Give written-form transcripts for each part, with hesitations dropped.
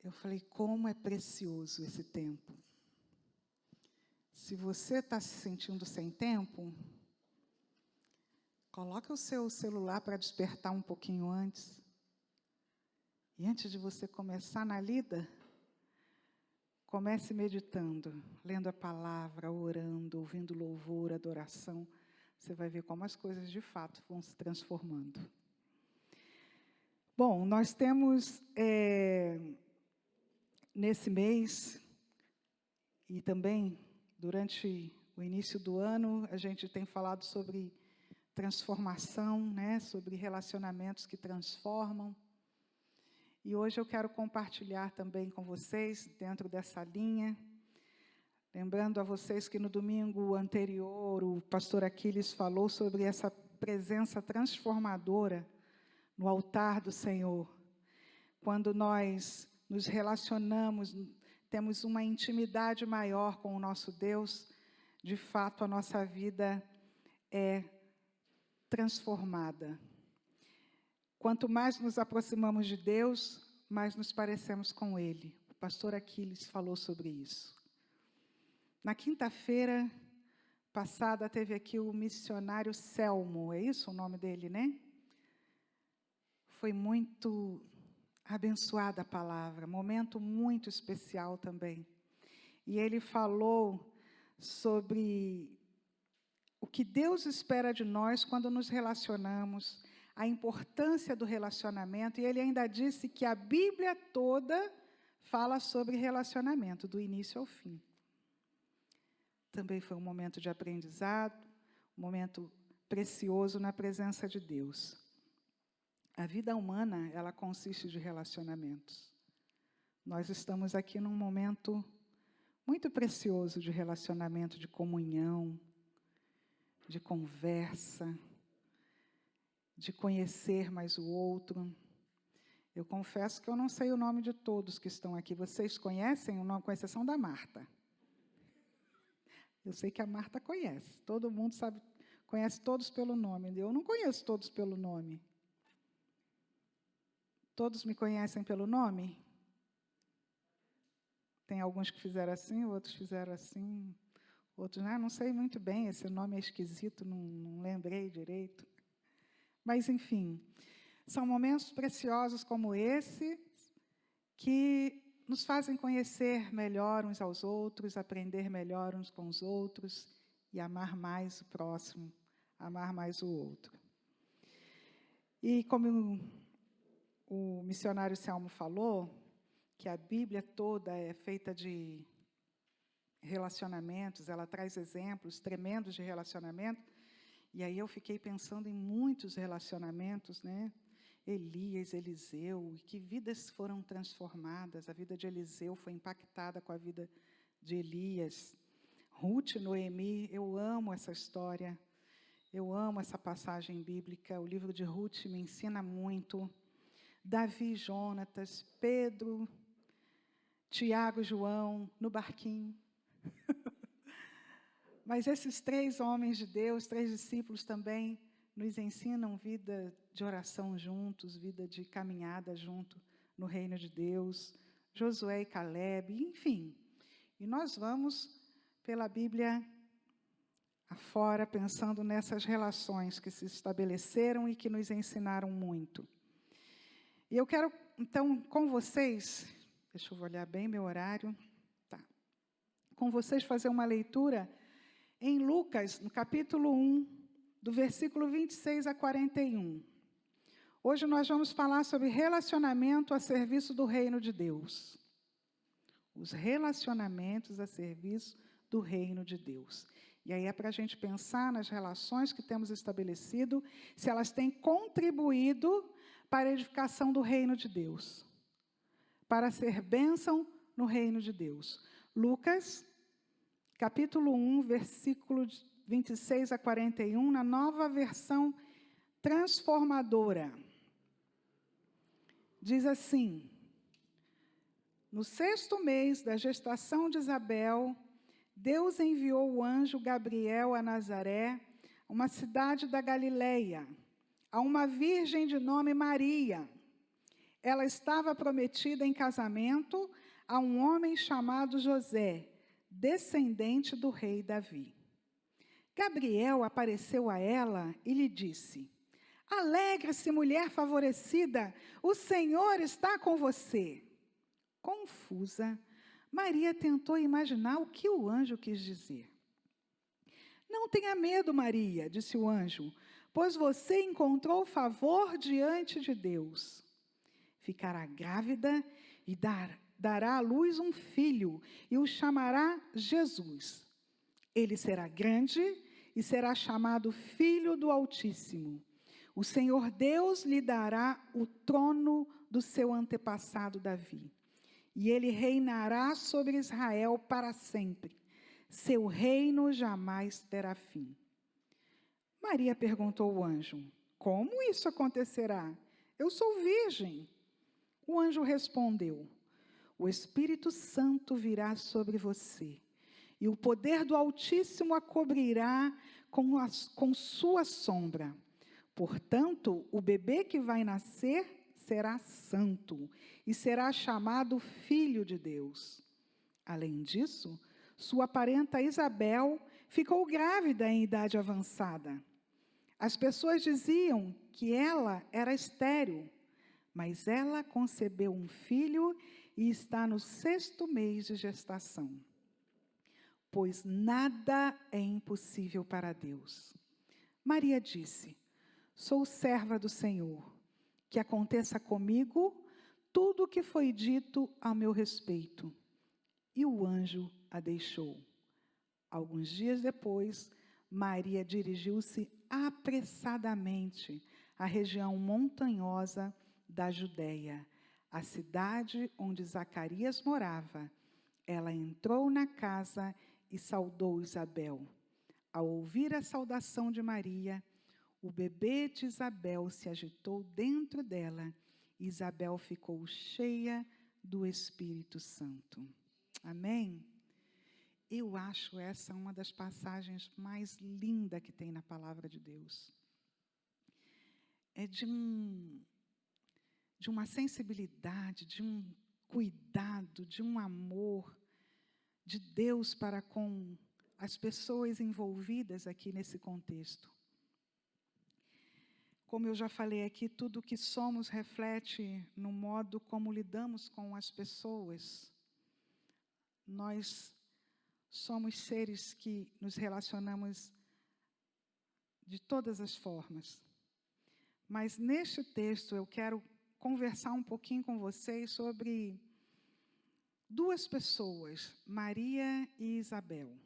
eu falei, como é precioso esse tempo. Se você está se sentindo sem tempo, coloque o seu celular para despertar um pouquinho antes. E antes de você começar na lida, comece meditando, lendo a palavra, orando, ouvindo louvor, adoração. Você vai ver como as coisas de fato vão se transformando. Bom, nós temos nesse mês e também durante o início do ano, a gente tem falado sobre transformação, né? Sobre relacionamentos que transformam. E hoje eu quero compartilhar também com vocês, dentro dessa linha, lembrando a vocês que no domingo anterior, o pastor Aquiles falou sobre essa presença transformadora no altar do Senhor. Quando nós nos relacionamos, temos uma intimidade maior com o nosso Deus, de fato a nossa vida é transformada. Quanto mais nos aproximamos de Deus, mais nos parecemos com Ele. O pastor Aquiles falou sobre isso. Na quinta-feira passada, teve aqui o missionário Selmo, é isso o nome dele, né? Foi muito abençoada a palavra, momento muito especial também. E ele falou sobre o que Deus espera de nós quando nos relacionamos, a importância do relacionamento, e ele ainda disse que a Bíblia toda fala sobre relacionamento, do início ao fim. Também foi um momento de aprendizado, um momento precioso na presença de Deus. A vida humana, ela consiste de relacionamentos. Nós estamos aqui num momento muito precioso de relacionamento, de comunhão, de conversa, de conhecer mais o outro. Eu confesso que eu não sei o nome de todos que estão aqui. Vocês conhecem o nome, com exceção da Marta? Eu sei que a Marta conhece. Todo mundo sabe, conhece todos pelo nome. Eu não conheço todos pelo nome. Todos me conhecem pelo nome? Tem alguns que fizeram assim, outros fizeram assim. Outros, não sei muito bem, esse nome é esquisito, não lembrei direito. Mas, enfim, são momentos preciosos como esse que nos fazem conhecer melhor uns aos outros, aprender melhor uns com os outros e amar mais o próximo, amar mais o outro. E como o missionário Selmo falou, que a Bíblia toda é feita de relacionamentos, ela traz exemplos tremendos de relacionamento, e aí eu fiquei pensando em muitos relacionamentos, né? Elias, Eliseu, e que vidas foram transformadas. A vida de Eliseu foi impactada com a vida de Elias. Ruth e Noemi, eu amo essa história, eu amo essa passagem bíblica, o livro de Ruth me ensina muito. Davi e Jonatas, Pedro, Tiago e João, no barquinho. Mas esses 3 homens de Deus, 3 discípulos também, nos ensinam vida de oração juntos, vida de caminhada junto no reino de Deus. Josué e Caleb, enfim. E nós vamos pela Bíblia afora, pensando nessas relações que se estabeleceram e que nos ensinaram muito. E eu quero, então, com vocês, deixa eu olhar bem meu horário, tá. Com vocês fazer uma leitura em Lucas, no capítulo 1, do versículo 26 a 41. Hoje nós vamos falar sobre relacionamento a serviço do reino de Deus. Os relacionamentos a serviço do reino de Deus. E aí é para a gente pensar nas relações que temos estabelecido, se elas têm contribuído para a edificação do reino de Deus, para ser bênção no reino de Deus. Lucas, capítulo 1, versículo 26 a 41, na nova versão transformadora. Diz assim: no 6º mês da gestação de Isabel, Deus enviou o anjo Gabriel a Nazaré, uma cidade da Galileia, a uma virgem de nome Maria. ela estava prometida em casamento a um homem chamado José, descendente do rei Davi. Gabriel apareceu a ela e lhe disse: alegre-se, mulher favorecida, o Senhor está com você. Confusa, Maria tentou imaginar o que o anjo quis dizer. Não tenha medo, Maria, disse o anjo, pois você encontrou favor diante de Deus. Ficará grávida e dará à luz um filho e o chamará Jesus. Ele será grande e será chamado Filho do Altíssimo. O Senhor Deus lhe dará o trono do seu antepassado Davi, e ele reinará sobre Israel para sempre. Seu reino jamais terá fim. Maria perguntou ao anjo: como isso acontecerá? Eu sou virgem. O anjo respondeu: o Espírito Santo virá sobre você, e o poder do Altíssimo a cobrirá com sua sombra. Portanto, o bebê que vai nascer será santo e será chamado Filho de Deus. Além disso, sua parenta Isabel ficou grávida em idade avançada. As pessoas diziam que ela era estéril, mas ela concebeu um filho e está no 6º mês de gestação. Pois nada é impossível para Deus. Maria disse: sou serva do Senhor, que aconteça comigo tudo o que foi dito a meu respeito. E o anjo a deixou. Alguns dias depois, Maria dirigiu-se apressadamente à região montanhosa da Judeia, a cidade onde Zacarias morava. Ela entrou na casa e saudou Isabel. Ao ouvir a saudação de Maria, o bebê de Isabel se agitou dentro dela e Isabel ficou cheia do Espírito Santo. Amém? Eu acho essa uma das passagens mais lindas que tem na palavra de Deus. É de uma sensibilidade, de um cuidado, de um amor de Deus para com as pessoas envolvidas aqui nesse contexto. Como eu já falei aqui, tudo o que somos reflete no modo como lidamos com as pessoas. Nós somos seres que nos relacionamos de todas as formas. Mas neste texto eu quero conversar um pouquinho com vocês sobre duas pessoas, Maria e Isabel.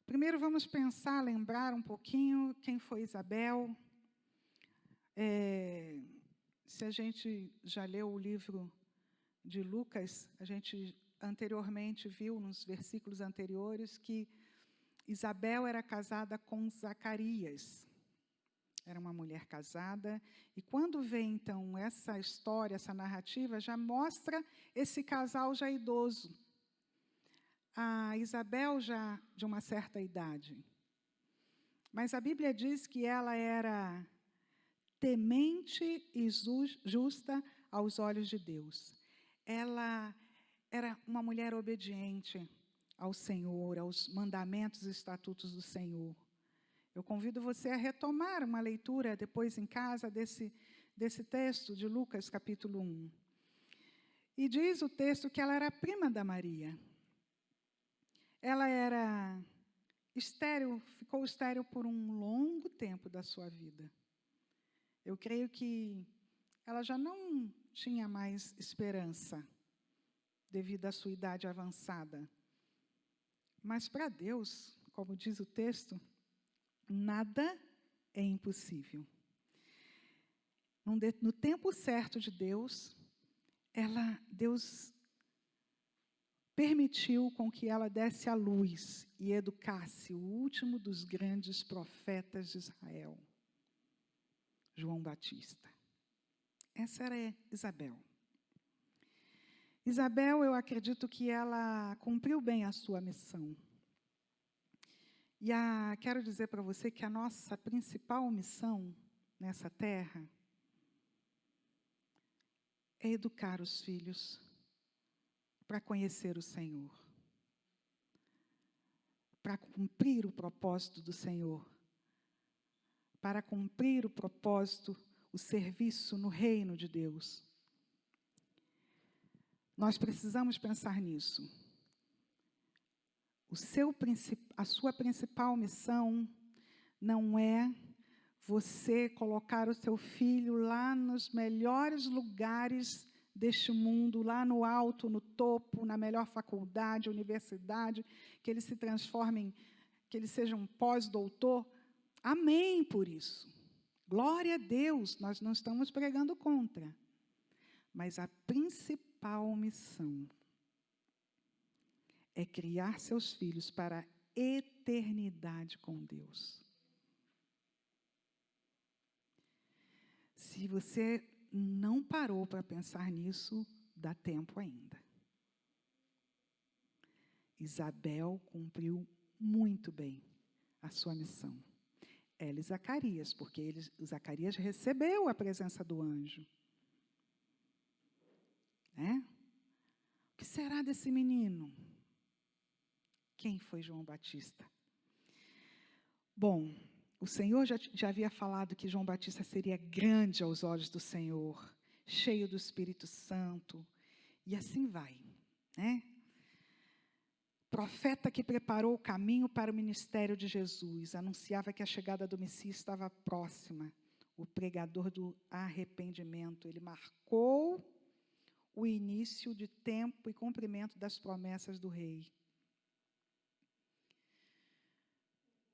Primeiro vamos pensar, lembrar um pouquinho quem foi Isabel. Se a gente já leu o livro de Lucas, a gente anteriormente viu, nos versículos anteriores, que Isabel era casada com Zacarias. Era uma mulher casada. E quando vem, então, essa história, essa narrativa, já mostra esse casal já idoso. A Isabel já de uma certa idade. Mas a Bíblia diz que ela era temente e justa aos olhos de Deus. Ela era uma mulher obediente ao Senhor, aos mandamentos e estatutos do Senhor. Eu convido você a retomar uma leitura depois em casa desse texto de Lucas, capítulo 1. E diz o texto que ela era prima da Maria. Ela era estéril, ficou estéril por um longo tempo da sua vida. Eu creio que ela já não tinha mais esperança, devido à sua idade avançada. Mas para Deus, como diz o texto, nada é impossível. No tempo certo de Deus, Deus permitiu com que ela desse à luz e educasse o último dos grandes profetas de Israel, João Batista. Essa era Isabel. Isabel, eu acredito que ela cumpriu bem a sua missão. E quero dizer para você que a nossa principal missão nessa terra é educar os filhos para conhecer o Senhor, para cumprir o propósito do Senhor, para cumprir o propósito, o serviço no reino de Deus. Nós precisamos pensar nisso. A sua principal missão não é você colocar o seu filho lá nos melhores lugares deste mundo, lá no alto, no topo, na melhor faculdade, universidade, que ele se transforme, que ele seja um pós-doutor. Amém por isso. Glória a Deus, nós não estamos pregando contra. Mas a principal missão é criar seus filhos para a eternidade com Deus. Se você não parou para pensar nisso, dá tempo ainda. Isabel cumpriu muito bem a sua missão. Ela e Zacarias, porque Zacarias recebeu a presença do anjo. O que será desse menino? Quem foi João Batista? Bom, o Senhor já havia falado que João Batista seria grande aos olhos do Senhor, cheio do Espírito Santo, e assim vai, Profeta que preparou o caminho para o ministério de Jesus, anunciava que a chegada do Messias estava próxima, o pregador do arrependimento. Ele marcou o início de tempo e cumprimento das promessas do rei.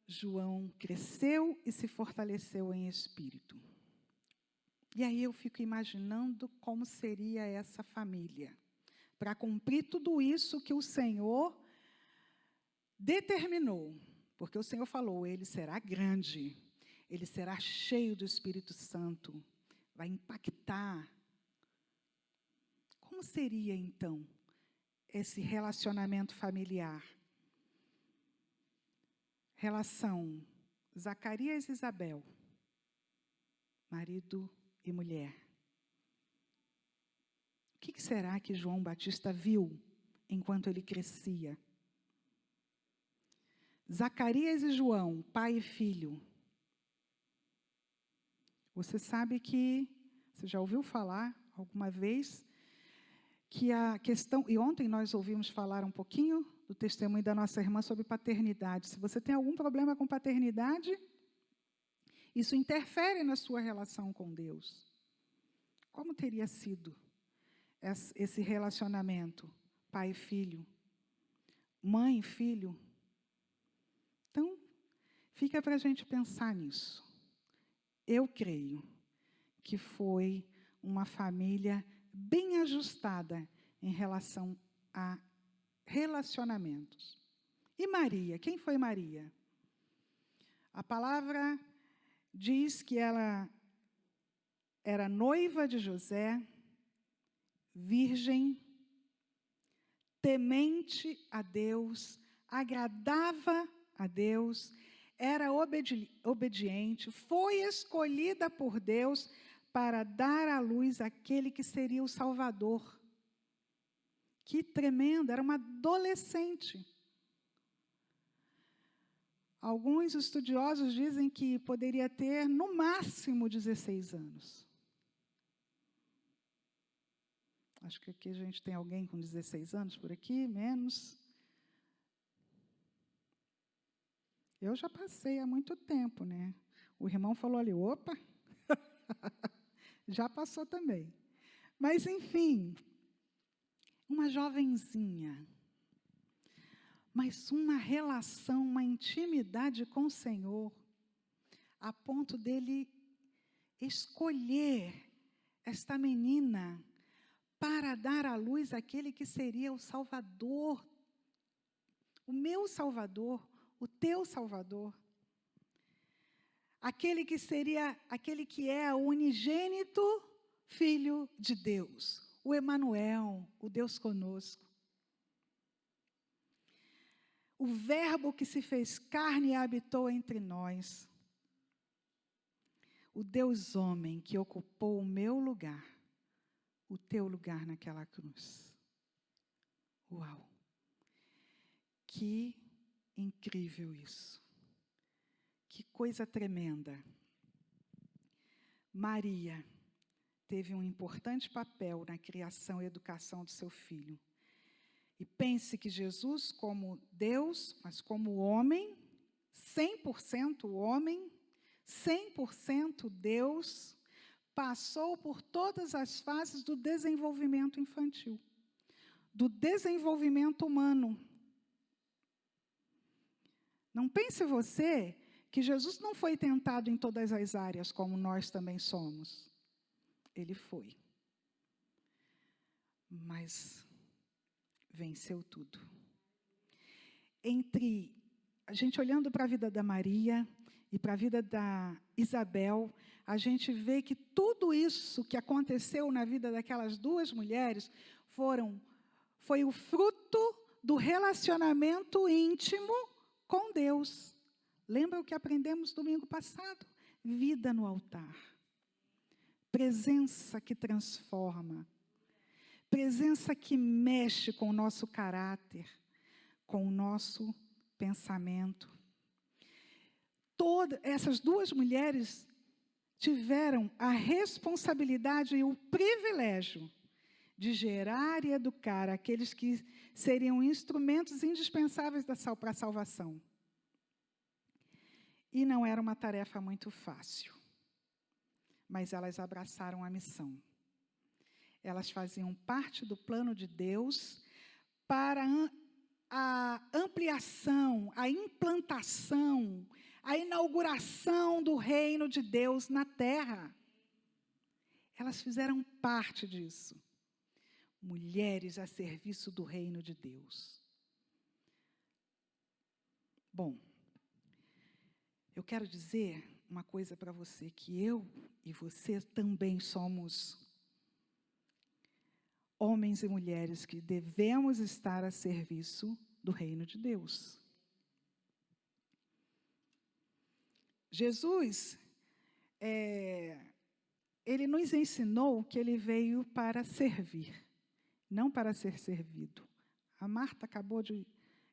João cresceu e se fortaleceu em espírito. E aí eu fico imaginando como seria essa família, para cumprir tudo isso que o Senhor determinou. Porque o Senhor falou, ele será grande, ele será cheio do Espírito Santo, vai impactar. Como seria, então, esse relacionamento familiar? Relação Zacarias e Isabel, marido e mulher. O que será que João Batista viu enquanto ele crescia? Zacarias e João, pai e filho. Você sabe que, você já ouviu falar alguma vez, que a questão, e ontem nós ouvimos falar um pouquinho do testemunho da nossa irmã sobre paternidade. Se você tem algum problema com paternidade, isso interfere na sua relação com Deus. Como teria sido esse relacionamento, pai e filho, mãe e filho? Então, fica para a gente pensar nisso. Eu creio que foi uma família bem ajustada em relação a relacionamentos. E Maria? Quem foi Maria? A palavra diz que ela era noiva de José, virgem, temente a Deus, agradava a Deus, era obediente, foi escolhida por Deus para dar à luz aquele que seria o Salvador. Que tremendo, era uma adolescente. Alguns estudiosos dizem que poderia ter, no máximo, 16 anos. Acho que aqui a gente tem alguém com 16 anos por aqui, menos. Eu já passei há muito tempo, O irmão falou ali, opa, já passou também. Mas, enfim, uma jovenzinha, mas uma relação, uma intimidade com o Senhor, a ponto dele escolher esta menina para dar à luz aquele que seria o Salvador, o meu Salvador, o teu Salvador, aquele que é o unigênito Filho de Deus, o Emanuel, o Deus conosco. O Verbo que se fez carne e habitou entre nós. O Deus homem que ocupou o meu lugar, o teu lugar naquela cruz. Uau! Que incrível isso! Que coisa tremenda! Maria teve um importante papel na criação e educação do seu filho. E pense que Jesus, como Deus, mas como homem, 100% homem, 100% Deus, passou por todas as fases do desenvolvimento infantil, do desenvolvimento humano. Não pense você que Jesus não foi tentado em todas as áreas, como nós também somos. Ele foi. Mas venceu tudo. Entre a gente olhando para a vida da Maria e para a vida da Isabel, a gente vê que tudo isso que aconteceu na vida daquelas duas mulheres foi o fruto do relacionamento íntimo com Deus. Lembra o que aprendemos domingo passado? Vida no altar. Presença que transforma. Presença que mexe com o nosso caráter, com o nosso pensamento. Essas duas mulheres tiveram a responsabilidade e o privilégio de gerar e educar aqueles que seriam instrumentos indispensáveis para a salvação. E não era uma tarefa muito fácil, mas elas abraçaram a missão. Elas faziam parte do plano de Deus para a ampliação, a implantação, a inauguração do reino de Deus na terra. Elas fizeram parte disso. Mulheres a serviço do reino de Deus. Bom, eu quero dizer uma coisa para você, que eu e você também somos homens e mulheres que devemos estar a serviço do reino de Deus. Jesus, ele nos ensinou que ele veio para servir, não para ser servido. A Marta acabou de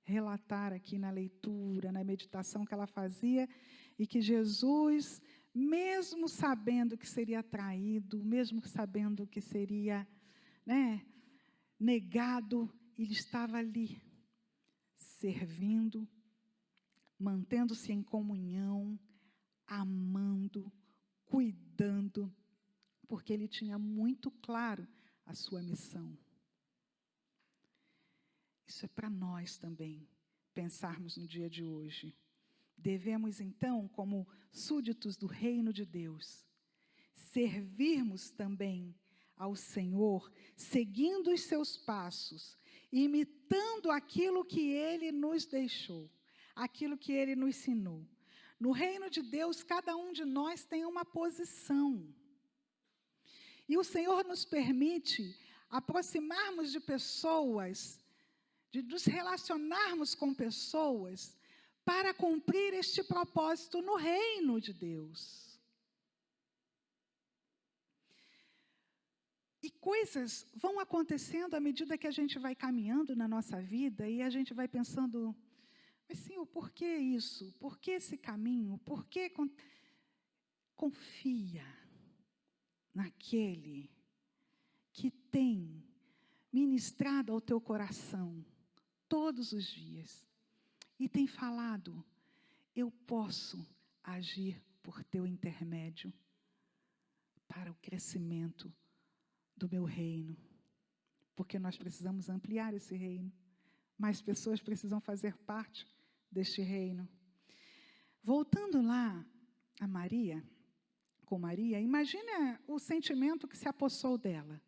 relatar aqui na leitura, na meditação que ela fazia, e que Jesus, mesmo sabendo que seria traído, mesmo sabendo que seria negado, ele estava ali, servindo, mantendo-se em comunhão, amando, cuidando, porque ele tinha muito claro a sua missão. Isso é para nós também, pensarmos no dia de hoje. Devemos, então, como súditos do reino de Deus, servirmos também ao Senhor, seguindo os seus passos, imitando aquilo que Ele nos deixou, aquilo que Ele nos ensinou. No reino de Deus, cada um de nós tem uma posição. E o Senhor nos permite aproximarmos de pessoas, de nos relacionarmos com pessoas, para cumprir este propósito no reino de Deus. E coisas vão acontecendo à medida que a gente vai caminhando na nossa vida e a gente vai pensando, mas Senhor, por que isso? Por que esse caminho? Por que confia naquele que tem ministrado ao teu coração todos os dias e tem falado, eu posso agir por teu intermédio para o crescimento do meu reino, porque nós precisamos ampliar esse reino, mais pessoas precisam fazer parte deste reino. Voltando lá a Maria, com Maria, imagina o sentimento que se apossou dela.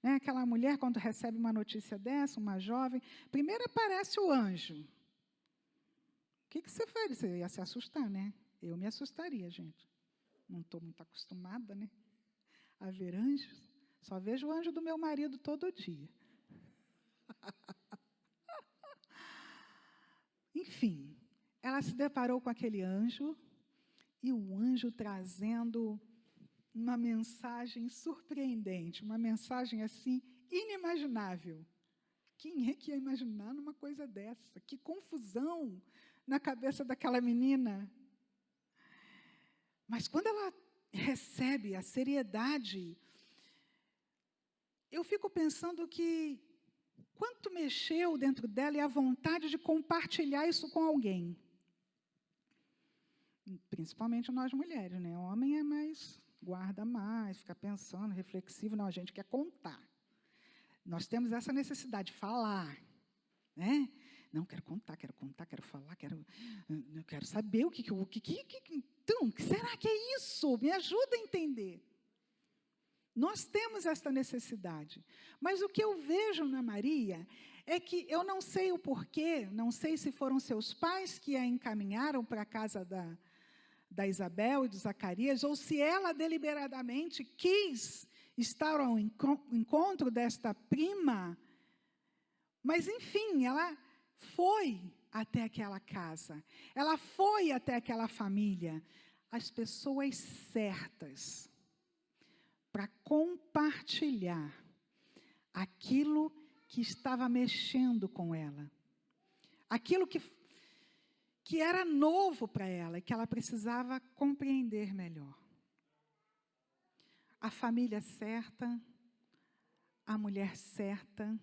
Aquela mulher, quando recebe uma notícia dessa, uma jovem, primeiro aparece o anjo. O que você fez? Você ia se assustar, né? Eu me assustaria, gente. Não estou muito acostumada, a ver anjos. Só vejo o anjo do meu marido todo dia. Enfim, ela se deparou com aquele anjo, e o anjo trazendo uma mensagem surpreendente, uma mensagem assim inimaginável. Quem é que ia imaginar numa coisa dessa? Que confusão na cabeça daquela menina. Mas quando ela recebe a seriedade, eu fico pensando que quanto mexeu dentro dela e a vontade de compartilhar isso com alguém. Principalmente nós mulheres, né? O homem é mais, guarda mais, fica pensando, reflexivo. Não, a gente quer contar. Nós temos essa necessidade de falar, né? Não, quero contar, quero falar, eu quero saber o que então, o que será que é isso? Me ajuda a entender. Nós temos essa necessidade. Mas o que eu vejo na Maria é que eu não sei o porquê, não sei se foram seus pais que a encaminharam para a casa da Isabel e de Zacarias, ou se ela deliberadamente quis estar ao encontro desta prima. Mas, enfim, ela foi até aquela casa, ela foi até aquela família, as pessoas certas, para compartilhar aquilo que estava mexendo com ela, aquilo que era novo para ela e que ela precisava compreender melhor. A família certa, a mulher certa,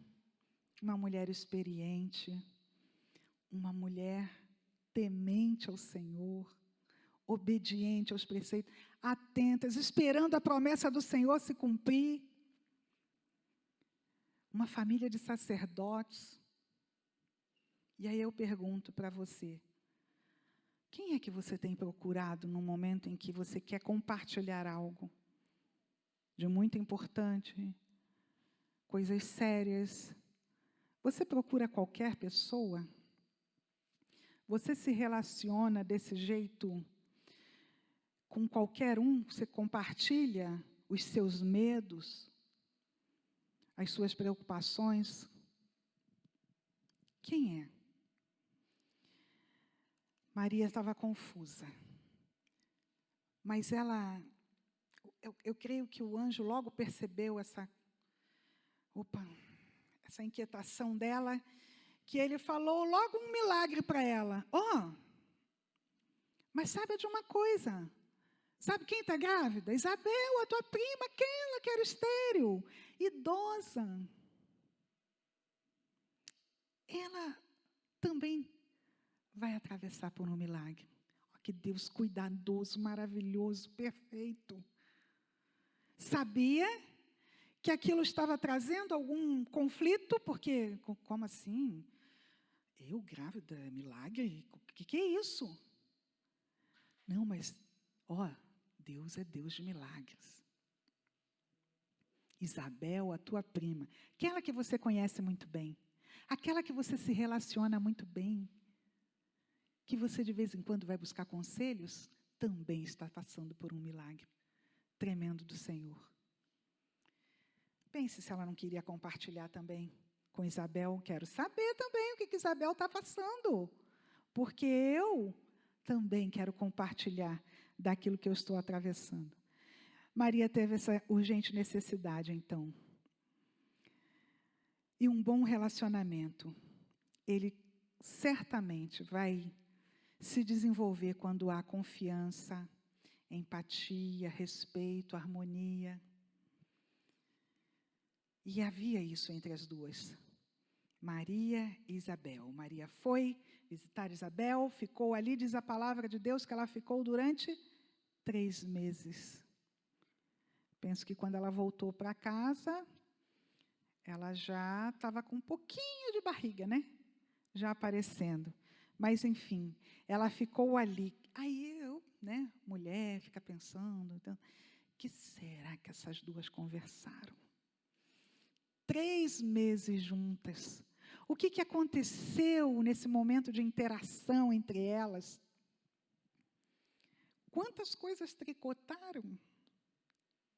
uma mulher experiente, uma mulher temente ao Senhor, obediente aos preceitos, atentas, esperando a promessa do Senhor se cumprir. Uma família de sacerdotes. E aí eu pergunto para você, quem é que você tem procurado no momento em que você quer compartilhar algo de muito importante, coisas sérias? Você procura qualquer pessoa? Você se relaciona desse jeito com qualquer um? Você compartilha os seus medos, as suas preocupações? Quem é? Maria estava confusa. Mas eu creio que o anjo logo percebeu essa inquietação dela, que ele falou logo um milagre para ela. Mas sabe de uma coisa? Sabe quem está grávida? Isabel, a tua prima, aquela que era estéril, idosa. Ela também vai atravessar por um milagre. Que Deus cuidadoso, maravilhoso, perfeito. Sabia que aquilo estava trazendo algum conflito, porque, como assim? Eu grávida, milagre? O que é isso? Não, mas, Deus é Deus de milagres. Isabel, a tua prima, aquela que você conhece muito bem, aquela que você se relaciona muito bem, que você de vez em quando vai buscar conselhos, também está passando por um milagre tremendo do Senhor. Pense se ela não queria compartilhar também com Isabel. Quero saber também o que Isabel está passando, porque eu também quero compartilhar daquilo que eu estou atravessando. Maria teve essa urgente necessidade, então. E um bom relacionamento, ele certamente vai se desenvolver quando há confiança, empatia, respeito, harmonia. E havia isso entre as duas, Maria e Isabel. Maria foi visitar Isabel, ficou ali, diz a palavra de Deus, que ela ficou durante 3 meses. Penso que quando ela voltou para casa, ela já estava com um pouquinho de barriga, né? Já aparecendo. Mas, enfim, ela ficou ali. Aí eu, mulher, fica pensando, então, que será que essas duas conversaram? 3 meses juntas. O que aconteceu nesse momento de interação entre elas? Quantas coisas tricotaram,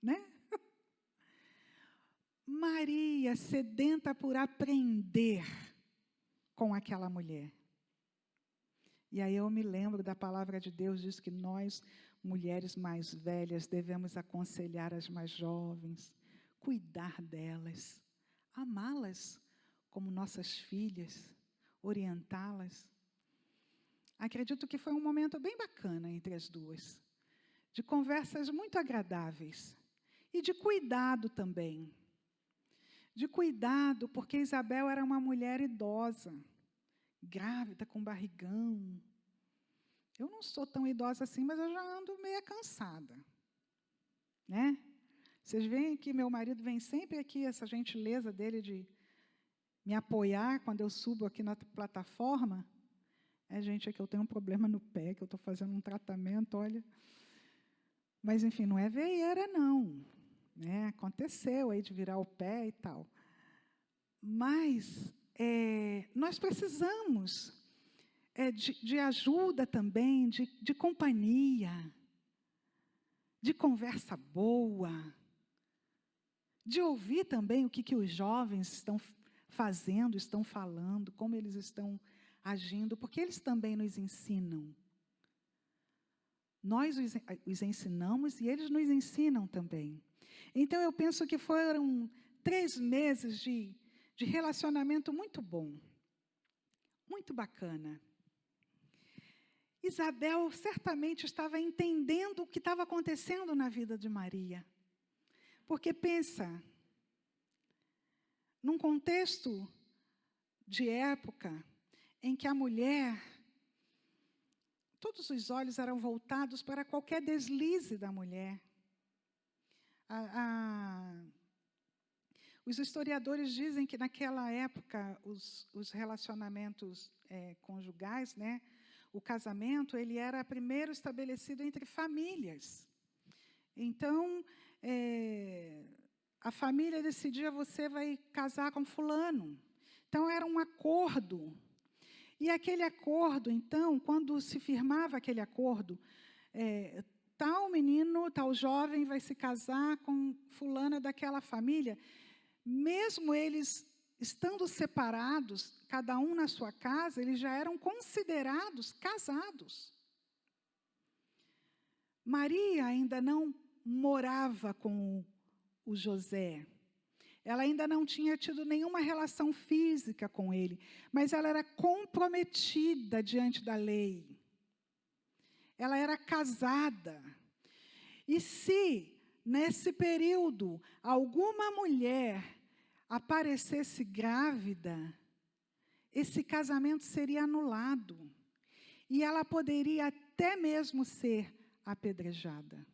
né? Maria, sedenta por aprender com aquela mulher. E aí eu me lembro da palavra de Deus, diz que nós mulheres mais velhas, devemos aconselhar as mais jovens, cuidar delas, amá-las como nossas filhas, orientá-las. Acredito que foi um momento bem bacana entre as duas, de conversas muito agradáveis e de cuidado também. De cuidado, porque Isabel era uma mulher idosa, grávida, com barrigão. Eu não sou tão idosa assim, mas eu já ando meio cansada, né? Vocês veem que meu marido vem sempre aqui, essa gentileza dele de me apoiar quando eu subo aqui na plataforma. Gente, é que eu tenho um problema no pé, que eu estou fazendo um tratamento, olha. Mas, enfim, não é veieira, não. Né? Aconteceu aí de virar o pé e tal. Mas nós precisamos de ajuda também, de companhia, de conversa boa, de ouvir também o que os jovens estão fazendo, estão falando, como eles estão agindo, porque eles também nos ensinam. Nós os ensinamos e eles nos ensinam também. Então, eu penso que foram 3 meses de relacionamento muito bom, muito bacana. Isabel certamente estava entendendo o que estava acontecendo na vida de Maria. Porque pensa, num contexto de época em que a mulher, todos os olhos eram voltados para qualquer deslize da mulher. Os historiadores dizem que, naquela época, os relacionamentos conjugais, né, o casamento, ele era primeiro estabelecido entre famílias. Então, a família decidia, você vai casar com fulano. Então, era um acordo. E aquele acordo, então, quando se firmava aquele acordo, tal menino, tal jovem vai se casar com fulana daquela família, mesmo eles estando separados, cada um na sua casa, eles já eram considerados casados. Maria ainda não morava com o José. Ela ainda não tinha tido nenhuma relação física com ele, mas ela era comprometida diante da lei. Ela era casada. E se, nesse período, alguma mulher aparecesse grávida, esse casamento seria anulado. E ela poderia até mesmo ser apedrejada.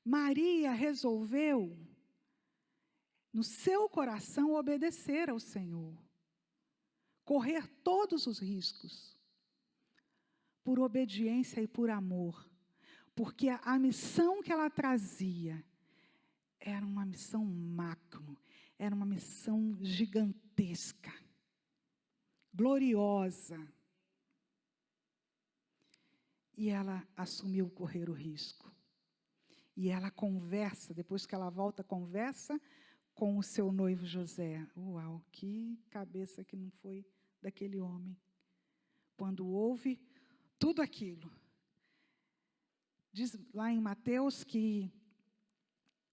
Maria resolveu, no seu coração, obedecer ao Senhor. Correr todos os riscos. Por obediência e por amor. Porque a missão que ela trazia era uma missão macro, era uma missão gigantesca, gloriosa. E ela assumiu correr o risco. E ela conversa, depois que ela volta, conversa com o seu noivo José. Uau, que cabeça que não foi daquele homem. Quando ouve tudo aquilo. Diz lá em Mateus que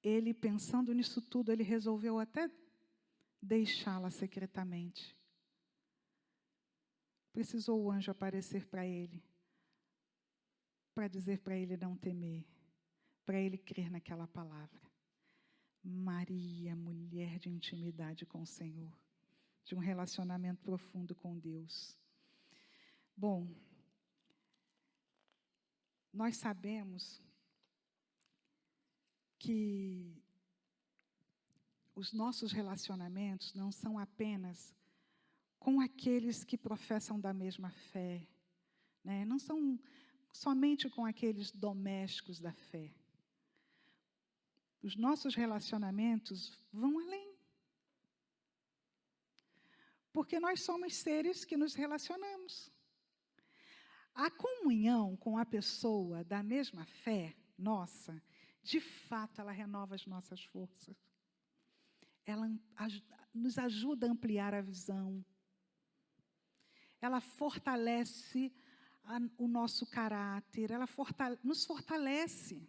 ele, pensando nisso tudo, ele resolveu até deixá-la secretamente. Precisou o anjo aparecer para ele, para dizer para ele não temer, para ele crer naquela palavra. Maria, mulher de intimidade com o Senhor, de um relacionamento profundo com Deus. Bom, nós sabemos que os nossos relacionamentos não são apenas com aqueles que professam da mesma fé, né? Não são somente com aqueles domésticos da fé. Os nossos relacionamentos vão além. Porque nós somos seres que nos relacionamos. A comunhão com a pessoa da mesma fé, nossa, de fato, ela renova as nossas forças. Ela nos ajuda a ampliar a visão. Ela fortalece o nosso caráter, ela nos fortalece.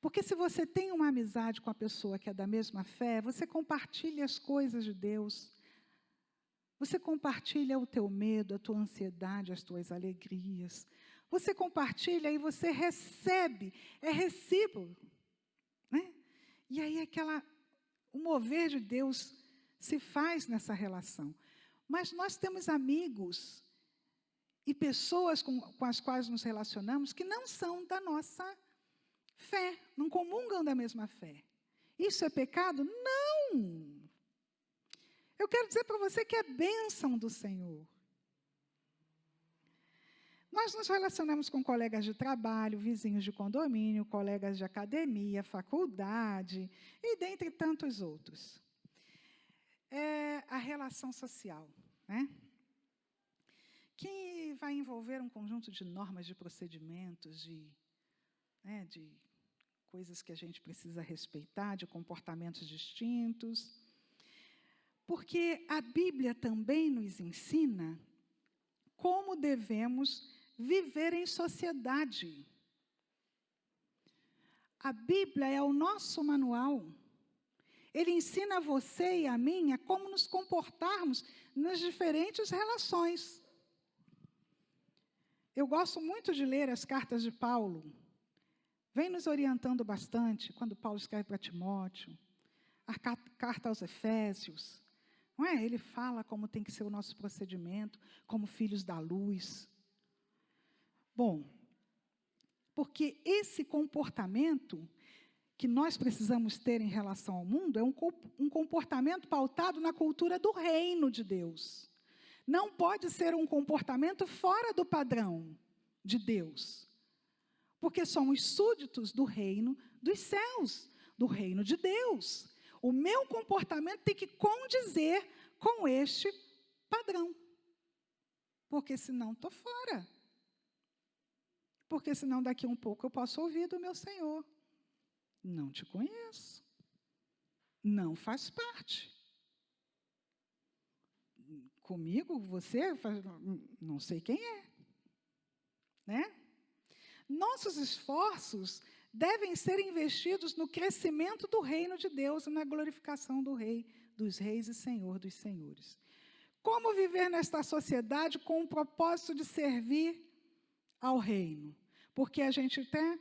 Porque se você tem uma amizade com a pessoa que é da mesma fé, você compartilha as coisas de Deus, você compartilha o teu medo, a tua ansiedade, as tuas alegrias, você compartilha e você recebe, é recíproco, né? E aí o mover de Deus se faz nessa relação. Mas nós temos amigos e pessoas com as quais nos relacionamos que não são da nossa fé, não comungam da mesma fé. Isso é pecado? Não! Eu quero dizer para você que é bênção do Senhor. Nós nos relacionamos com colegas de trabalho, vizinhos de condomínio, colegas de academia, faculdade, e dentre tantos outros. É a relação social, né? Que vai envolver um conjunto de normas, de procedimentos, de coisas que a gente precisa respeitar, de comportamentos distintos. Porque a Bíblia também nos ensina como devemos viver em sociedade. A Bíblia é o nosso manual. Ele ensina a você e a mim a como nos comportarmos nas diferentes relações. Eu gosto muito de ler as cartas de Paulo. Vem nos orientando bastante quando Paulo escreve para Timóteo, a carta aos Efésios. Não é? Ele fala como tem que ser o nosso procedimento, como filhos da luz. Bom, porque esse comportamento que nós precisamos ter em relação ao mundo é um comportamento pautado na cultura do reino de Deus. Não pode ser um comportamento fora do padrão de Deus. Porque somos súditos do reino dos céus, do reino de Deus. O meu comportamento tem que condizer com este padrão. Porque senão estou fora. Porque senão daqui um pouco eu posso ouvir do meu Senhor. Não te conheço. Não faz parte. Comigo, você, não sei quem é. Né? Nossos esforços devem ser investidos no crescimento do reino de Deus e na glorificação do Rei dos Reis e Senhor dos Senhores. Como viver nesta sociedade com o propósito de servir ao reino? Porque a gente até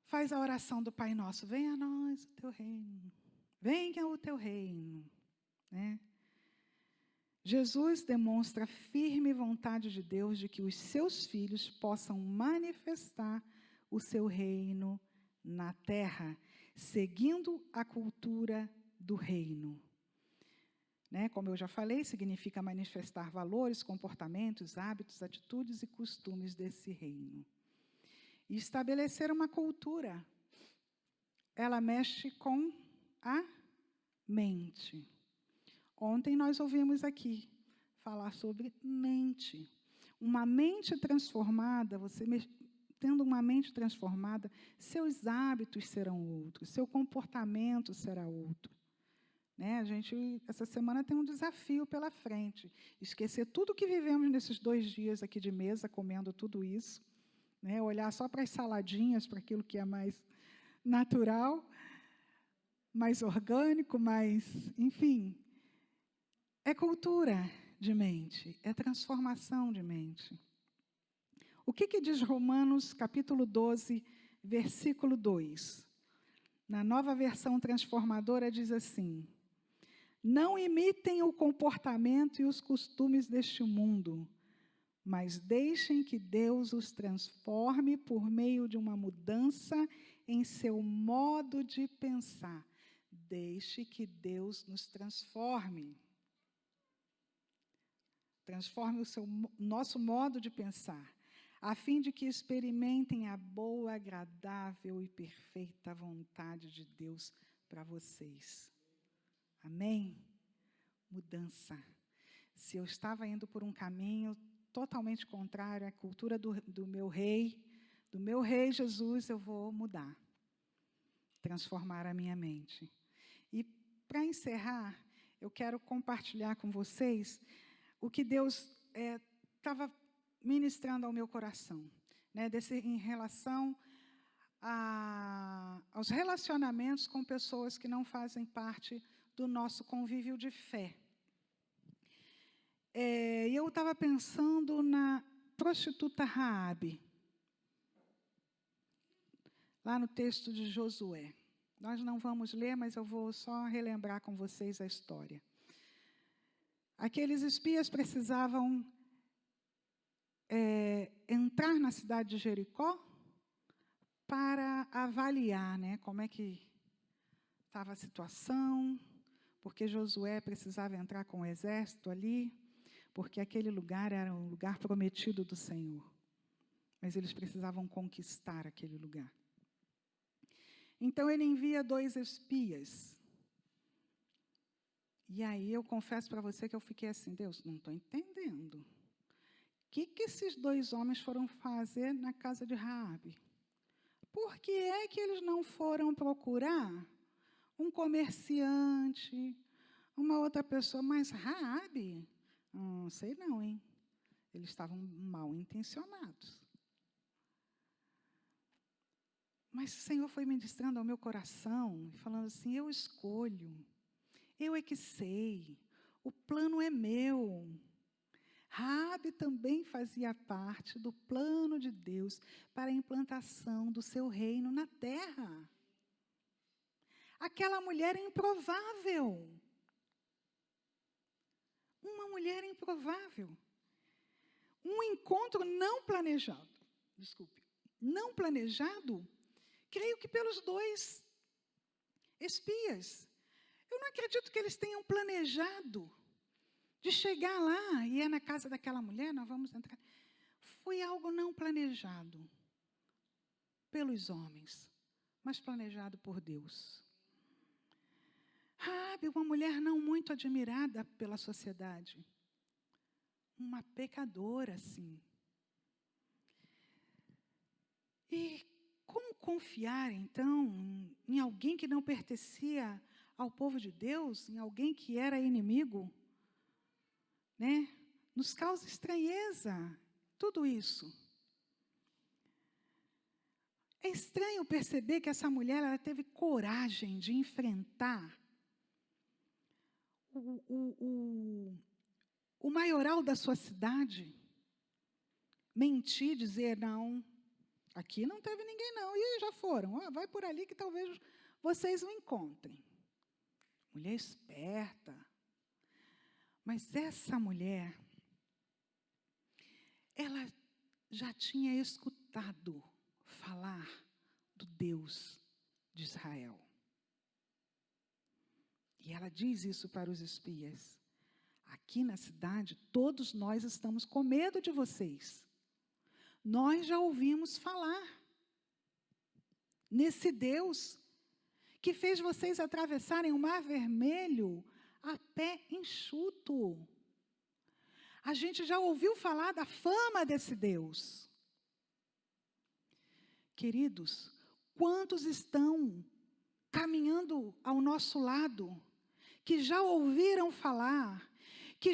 faz a oração do Pai Nosso, venha a nós o teu reino, venha o teu reino. Né? Jesus demonstra a firme vontade de Deus de que os seus filhos possam manifestar o seu reino na terra, seguindo a cultura do reino. Né? Como eu já falei, significa manifestar valores, comportamentos, hábitos, atitudes e costumes desse reino. E estabelecer uma cultura, ela mexe com a mente. Ontem nós ouvimos aqui falar sobre mente. Uma mente transformada, você tendo uma mente transformada, seus hábitos serão outros, seu comportamento será outro. Né? A gente, essa semana, tem um desafio pela frente. Esquecer tudo que vivemos nesses 2 dias aqui de mesa, comendo tudo isso. Né? Olhar só para as saladinhas, para aquilo que é mais natural, mais orgânico, mais, enfim. É cultura de mente, é transformação de mente. O que diz Romanos, capítulo 12, versículo 2? Na Nova Versão Transformadora diz assim: não imitem o comportamento e os costumes deste mundo, mas deixem que Deus os transforme por meio de uma mudança em seu modo de pensar. Deixe que Deus nos transforme. Transforme nosso modo de pensar, a fim de que experimentem a boa, agradável e perfeita vontade de Deus para vocês. Amém? Mudança. Se eu estava indo por um caminho totalmente contrário à cultura do meu rei Jesus, eu vou mudar. Transformar a minha mente. E, para encerrar, eu quero compartilhar com vocês o que Deus estava ministrando ao meu coração, né, em relação aos relacionamentos com pessoas que não fazem parte do nosso convívio de fé. E eu estava pensando na prostituta Raabe, lá no texto de Josué. Nós não vamos ler, mas eu vou só relembrar com vocês a história. Aqueles espias precisavam entrar na cidade de Jericó para avaliar, né, como é que estava a situação, porque Josué precisava entrar com o exército ali, porque aquele lugar era um lugar prometido do Senhor. Mas eles precisavam conquistar aquele lugar. Então, ele envia 2 espias. E aí, eu confesso para você que eu fiquei assim, Deus, não estou entendendo. O que esses 2 homens foram fazer na casa de Raabe? Por que é que eles não foram procurar um comerciante, uma outra pessoa? Mas Raabe, não sei não, hein? Eles estavam mal intencionados. Mas o Senhor foi ministrando ao meu coração, falando assim, eu escolho, eu é que sei, o plano é meu. Raabe também fazia parte do plano de Deus para a implantação do seu reino na terra. Aquela mulher é improvável. Uma mulher improvável. Um encontro não planejado. Desculpe. Não planejado, creio que pelos 2 espias. Eu não acredito que eles tenham planejado de chegar lá e na casa daquela mulher, nós vamos entrar. Foi algo não planejado pelos homens, mas planejado por Deus. Raabe, uma mulher não muito admirada pela sociedade. Uma pecadora, sim. E como confiar, então, em alguém que não pertencia ao povo de Deus, em alguém que era inimigo? Né? Nos causa estranheza, tudo isso. É estranho perceber que essa mulher ela teve coragem de enfrentar o maioral da sua cidade, mentir, dizer, não, aqui não teve ninguém não, e já foram, vai por ali que talvez vocês o encontrem. Mulher esperta. Mas essa mulher, ela já tinha escutado falar do Deus de Israel. E ela diz isso para os espias. Aqui na cidade, todos nós estamos com medo de vocês. Nós já ouvimos falar nesse Deus que fez vocês atravessarem o Mar Vermelho a pé enxuto. A gente já ouviu falar da fama desse Deus. Queridos, quantos estão caminhando ao nosso lado, que já ouviram falar, que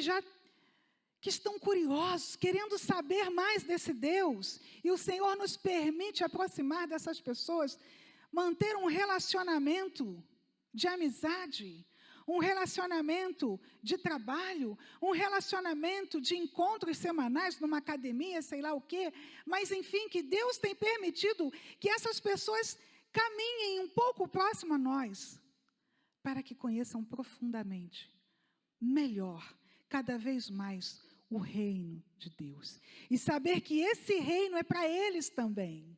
estão curiosos, querendo saber mais desse Deus, e o Senhor nos permite aproximar dessas pessoas, manter um relacionamento de amizade, um relacionamento de trabalho, um relacionamento de encontros semanais numa academia, sei lá o quê, mas, enfim, que Deus tem permitido que essas pessoas caminhem um pouco próximo a nós, para que conheçam profundamente, melhor, cada vez mais, o reino de Deus. E saber que esse reino é para eles também.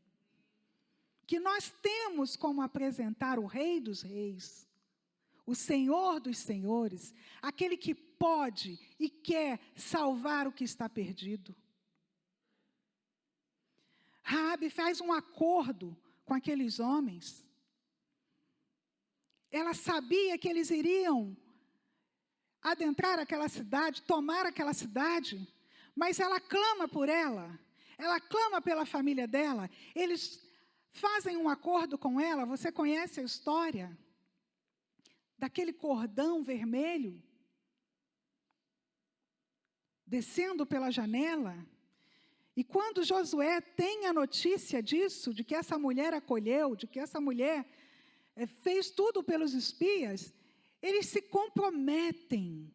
Que nós temos como apresentar o Rei dos Reis, o Senhor dos Senhores, aquele que pode e quer salvar o que está perdido. Raabe faz um acordo com aqueles homens. Ela sabia que eles iriam adentrar aquela cidade, tomar aquela cidade, mas ela clama por ela clama pela família dela, eles fazem um acordo com ela. Você conhece a história daquele cordão vermelho descendo pela janela, E quando Josué tem a notícia disso, de que essa mulher acolheu, de que essa mulher fez tudo pelos espias, eles se comprometem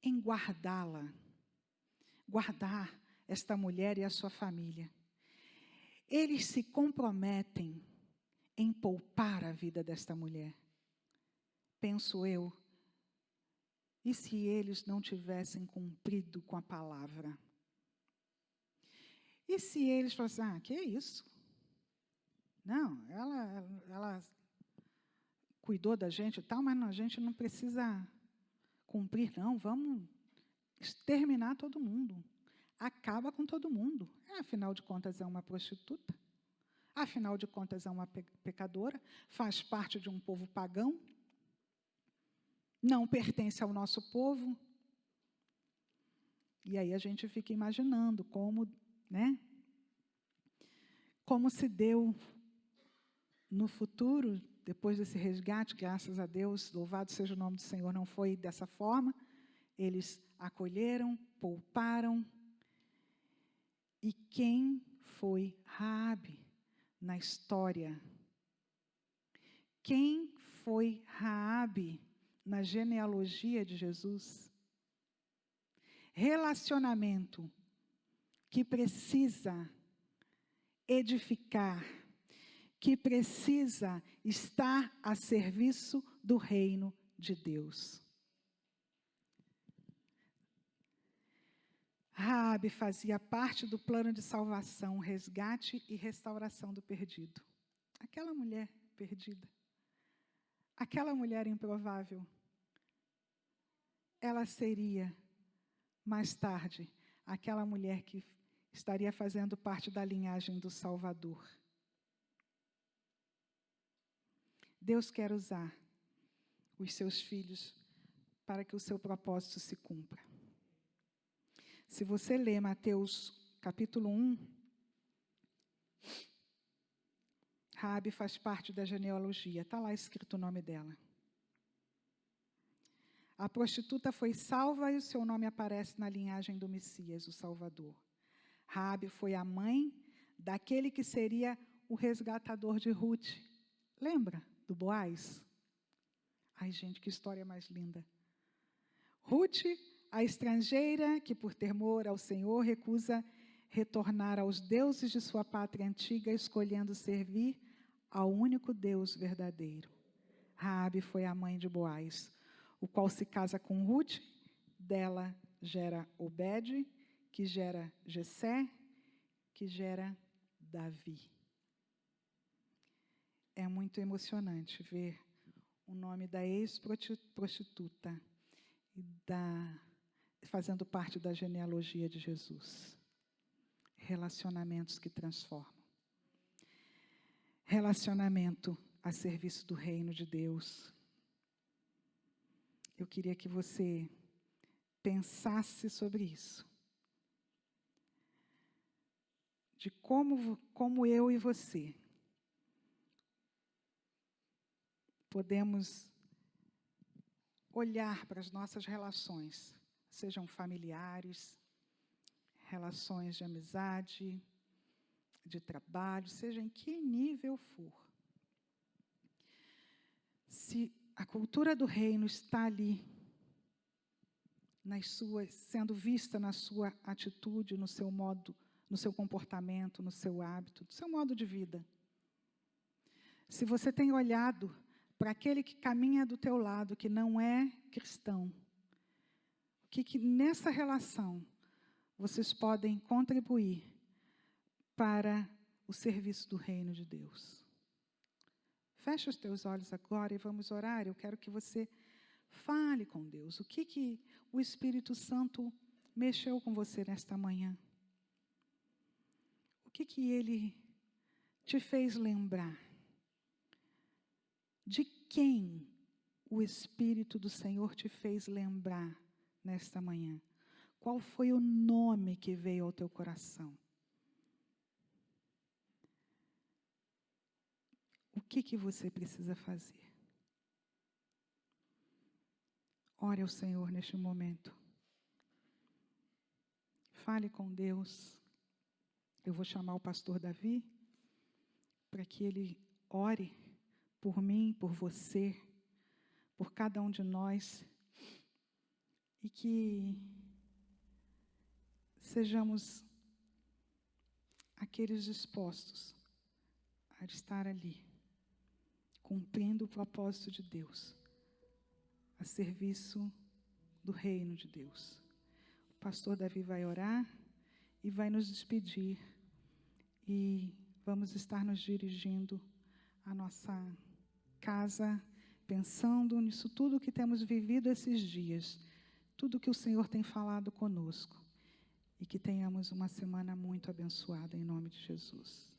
em guardá-la, guardar esta mulher e a sua família. Eles se comprometem em poupar a vida desta mulher. Penso eu, e se eles não tivessem cumprido com a palavra? E se eles falassem, que é isso? Não, ela cuidou da gente e tal, mas a gente não precisa cumprir, não. Vamos exterminar todo mundo. Acaba com todo mundo. Afinal de contas, é uma prostituta. Afinal de contas, é uma pecadora. Faz parte de um povo pagão. Não pertence ao nosso povo. E aí a gente fica imaginando como, como se deu no futuro, depois desse resgate, graças a Deus, louvado seja o nome do Senhor, não foi dessa forma. Eles acolheram, pouparam. E quem foi Raabe na história? Quem foi Raabe na genealogia de Jesus? Relacionamento que precisa edificar, que precisa estar a serviço do reino de Deus. Raabe fazia parte do plano de salvação, resgate e restauração do perdido. Aquela mulher perdida, aquela mulher improvável, ela seria, mais tarde, aquela mulher que estaria fazendo parte da linhagem do Salvador. Deus quer usar os seus filhos para que o seu propósito se cumpra. Se você ler Mateus capítulo 1, Raabe faz parte da genealogia, está lá escrito o nome dela. A prostituta foi salva e o seu nome aparece na linhagem do Messias, o Salvador. Raabe foi a mãe daquele que seria o resgatador de Ruth. Lembra do Boaz? Ai, gente, que história mais linda. Ruth, a estrangeira que, por temor ao Senhor, recusa retornar aos deuses de sua pátria antiga, escolhendo servir ao único Deus verdadeiro. Raabe foi a mãe de Boaz, o qual se casa com Ruth, dela gera Obed, que gera Jessé, que gera Davi. É muito emocionante ver o nome da ex-prostituta fazendo parte da genealogia de Jesus. Relacionamentos que transformam. Relacionamento a serviço do reino de Deus. Eu queria que você pensasse sobre isso. De como eu e você podemos olhar para as nossas relações, sejam familiares, relações de amizade, de trabalho, seja em que nível for. Se a cultura do reino está ali, sendo vista na sua atitude, no seu modo, no seu comportamento, no seu hábito, no seu modo de vida. Se você tem olhado para aquele que caminha do teu lado, que não é cristão, o que nessa relação vocês podem contribuir para o serviço do reino de Deus? Fecha os teus olhos agora e vamos orar. Eu quero que você fale com Deus. O que o Espírito Santo mexeu com você nesta manhã? O que Ele te fez lembrar? De quem o Espírito do Senhor te fez lembrar nesta manhã? Qual foi o nome que veio ao teu coração? O que você precisa fazer? Ore ao Senhor neste momento. Fale com Deus. Eu vou chamar o pastor Davi para que ele ore por mim, por você, por cada um de nós, e que sejamos aqueles dispostos a estar ali, cumprindo o propósito de Deus, a serviço do reino de Deus. O pastor Davi vai orar e vai nos despedir, e vamos estar nos dirigindo à nossa casa, pensando nisso tudo que temos vivido esses dias, tudo que o Senhor tem falado conosco, e que tenhamos uma semana muito abençoada em nome de Jesus.